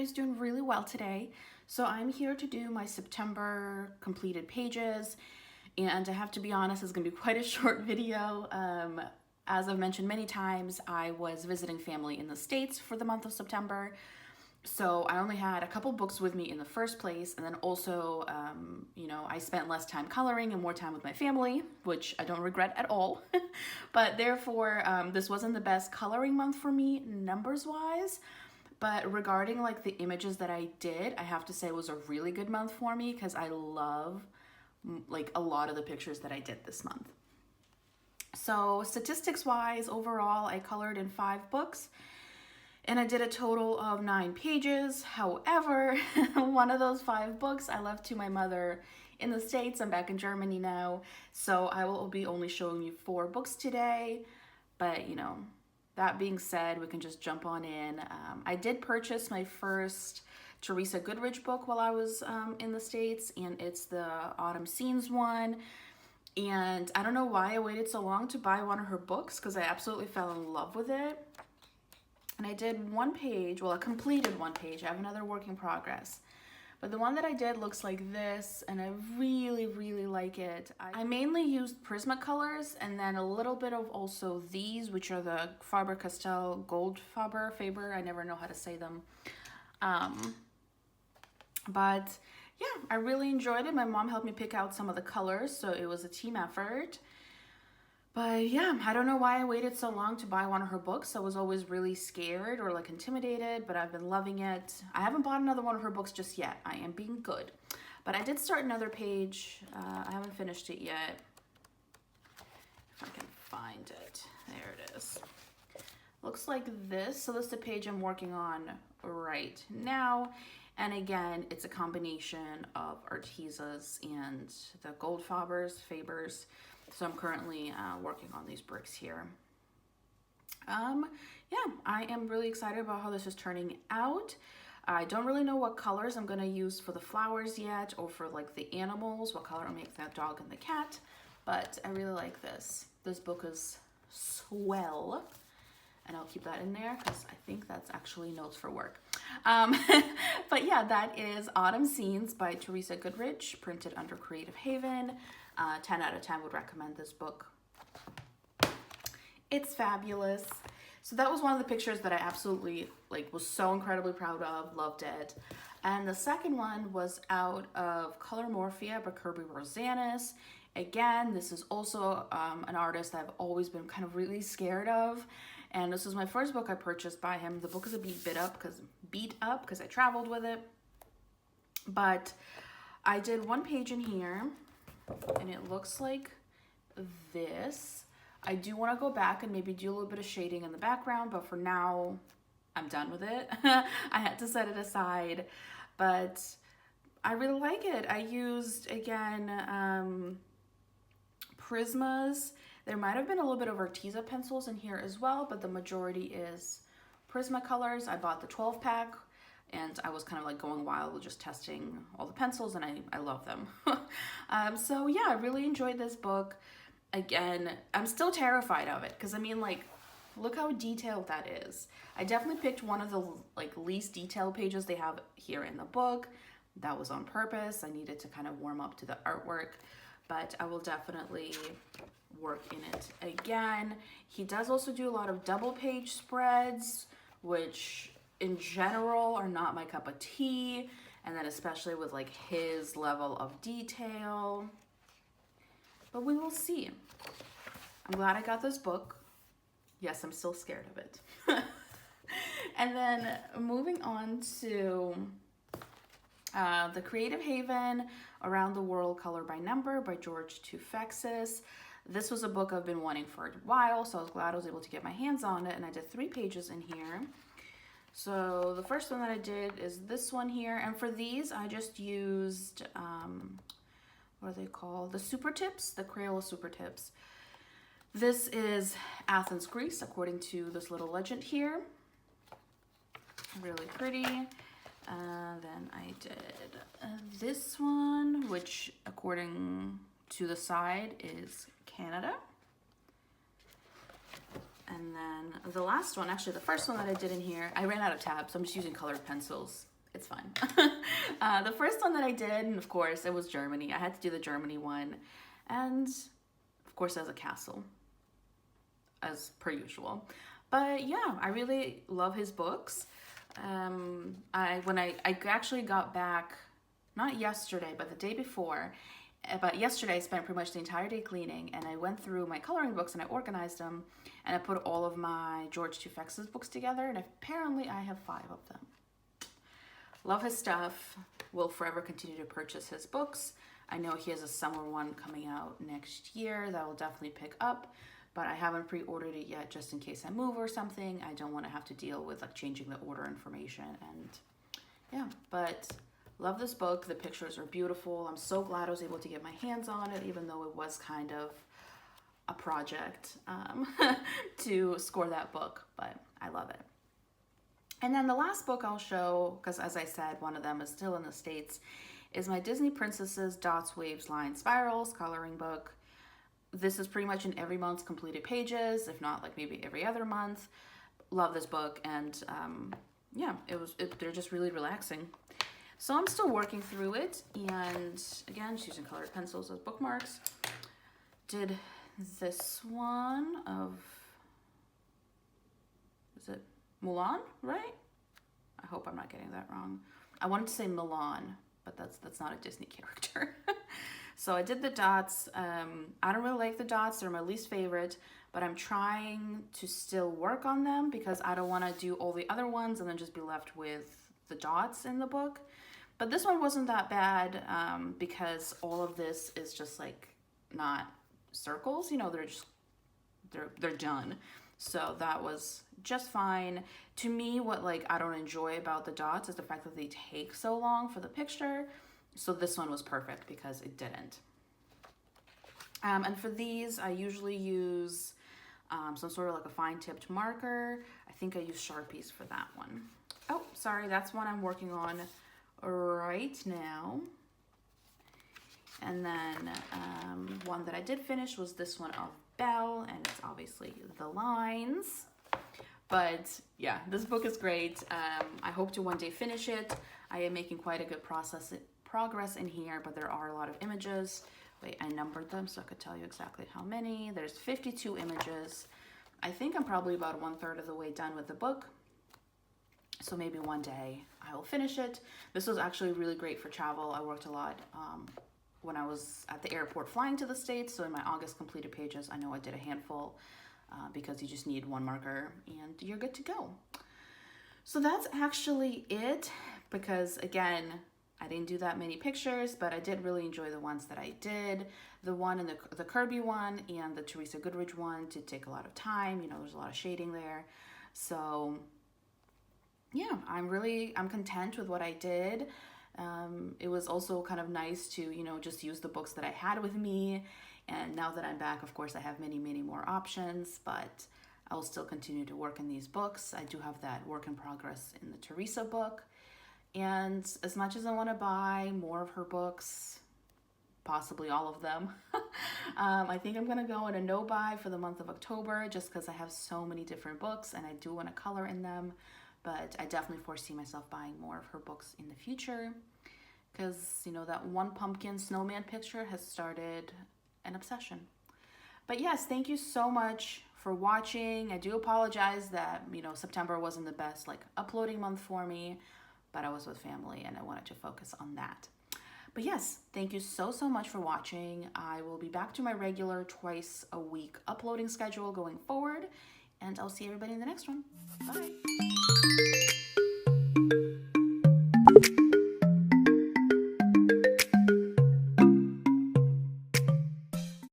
everybody's doing really well today. So I'm here to do my September completed pages, and I have to be honest, it's going to be quite a short video. As I've mentioned many times, I was visiting family in the States for the month of September, so I only had a couple books with me in the first place, and then also, I spent less time coloring and more time with my family, which I don't regret at all. But therefore, this wasn't the best coloring month for me, numbers-wise. But regarding like the images that I did, I have to say it was a really good month for me because I love like a lot of the pictures that I did this month. So statistics-wise, overall, I colored in 5 books. And I did a total of 9 pages. However, one of those 5 books I left to my mother in the States. I'm back in Germany now. So I will be only showing you 4 books today. But, that being said, we can just jump on in. I did purchase my first Teresa Goodridge book while I was in the States. And it's the Autumn Scenes one. And I don't know why I waited so long to buy one of her books because I absolutely fell in love with it. And I did 1 page, well, I completed 1 page. I have another work in progress. But the one that I did looks like this, and I really, really like it. I mainly used Prismacolors and then a little bit of also these, which are the Faber-Castell Gold Faber, I never know how to say them. But yeah, I really enjoyed it. My mom helped me pick out some of the colors, so it was a team effort. But yeah, I don't know why I waited so long to buy one of her books. I was always really scared or like intimidated, but I've been loving it. I haven't bought another one of her books just yet. I am being good. But I did start another page. I haven't finished it yet. If I can find it. There it is. Looks like this. So this is the page I'm working on right now. And again, it's a combination of Artesas and the Gold Fabers. So I'm currently working on these bricks here. Yeah, I am really excited about how this is turning out. I don't really know what colors I'm gonna use for the flowers yet, or for like the animals, what color I'll make that dog and the cat, but I really like this. This book is swell, and I'll keep that in there because I think that's actually notes for work. But yeah, that is Autumn Scenes by Teresa Goodridge, printed under Creative Haven. 10 out of 10 would recommend this book. It's fabulous. So that was one of the pictures that I absolutely was so incredibly proud of, loved it. And the second one was out of Color Morphia by Kirby Rosannas. Again, this is also an artist that I've always been kind of really scared of. And this was my first book I purchased by him. The book is a bit beat up because I traveled with it. But I did 1 page in here. And it looks like this. I do want to go back and maybe do a little bit of shading in the background, but for now, I'm done with it. I had to set it aside, but I really like it. I used, again, Prismas. There might have been a little bit of Arteza pencils in here as well, but the majority is Prismacolors. I bought the 12-pack. And I was kind of like going wild with just testing all the pencils, and I love them. So yeah, I really enjoyed this book. Again, I'm still terrified of it because I mean, look how detailed that is. I definitely picked one of the least detailed pages they have here in the book. That was on purpose. I needed to kind of warm up to the artwork, but I will definitely work in it again. He does also do a lot of double page spreads, which in general are not my cup of tea, and then especially with his level of detail, but we will see. I'm glad I got this book. Yes, I'm still scared of it. And then moving on to the Creative Haven Around the World Color by Number by George Tofexus. This was a book I've been wanting for a while, so I was glad I was able to get my hands on it, and I did 3 pages in here. So the first one that I did is this one here, and for these I just used, what are they called? The Super Tips, the Crayola Super Tips. This is Athens, Greece, according to this little legend here. Really pretty. Then I did this one, which according to the side is Canada. And then the last one, actually the first one that I did in here, I ran out of tabs, so I'm just using colored pencils. It's fun. The first one that I did, and of course, it was Germany. I had to do the Germany one. And of course, as a castle, as per usual. But yeah, I really love his books. I actually got back, not yesterday, but the day before. But yesterday I spent pretty much the entire day cleaning, and I went through my coloring books and I organized them, and I put all of my George Tofexus books together, and apparently I have 5 of them. Love his stuff. Will forever continue to purchase his books. I know he has a summer one coming out next year that will definitely pick up, but I haven't pre-ordered it yet just in case I move or something. I don't want to have to deal with like changing the order information, and yeah, but love this book. The pictures are beautiful. I'm so glad I was able to get my hands on it, even though it was kind of a project to score that book, but I love it. And then the last book I'll show, because as I said, one of them is still in the States, is my Disney Princesses Dots, Waves, Lines, Spirals coloring book. This is pretty much in every month's completed pages, if not like maybe every other month. Love this book, and yeah, they're just really relaxing. So I'm still working through it, and again, just using colored pencils as bookmarks. Did this one of, is it Mulan, right? I hope I'm not getting that wrong. I wanted to say Milan, but that's not a Disney character. So I did the dots. I don't really like the dots. They're my least favorite, but I'm trying to still work on them because I don't want to do all the other ones and then just be left with the dots in the book. But this one wasn't that bad because all of this is just like not circles, you know, they're done. So that was just fine. To me, what like I don't enjoy about the dots is the fact that they take so long for the picture. So this one was perfect because it didn't. And for these, I usually use some sort of like a fine tipped marker. I think I use Sharpies for that one. Oh, sorry, that's one I'm working on right now. And then one that I did finish was this one of Belle, and it's obviously the lines. But yeah, this book is great. I hope to one day finish it. I am making quite a good progress in here, but there are a lot of images. Wait, I numbered them so I could tell you exactly how many. There's 52 images. I think I'm probably about 1/3 of the way done with the book. So maybe one day I will finish it. This was actually really great for travel. I worked a lot when I was at the airport flying to the States. So in my August completed pages, I know I did a handful because you just need one marker and you're good to go. So that's actually it, because again, I didn't do that many pictures, but I did really enjoy the ones that I did. The one in the Kirby one and the Teresa Goodridge one did take a lot of time. You know, there's a lot of shading there. So yeah, I'm content with what I did. It was also kind of nice to, you know, just use the books that I had with me. And now that I'm back, of course, I have many, many more options, but I will still continue to work in these books. I do have that work in progress in the Teresa book. And as much as I want to buy more of her books, possibly all of them, I think I'm going to go in a no-buy for the month of October just because I have so many different books and I do want to color in them. But I definitely foresee myself buying more of her books in the future because, you know, that one pumpkin snowman picture has started an obsession. But yes, thank you so much for watching. I do apologize that, you know, September wasn't the best like uploading month for me, but I was with family and I wanted to focus on that. But yes, thank you so much for watching. I will be back to my regular twice a week uploading schedule going forward, and I'll see everybody in the next one. Bye.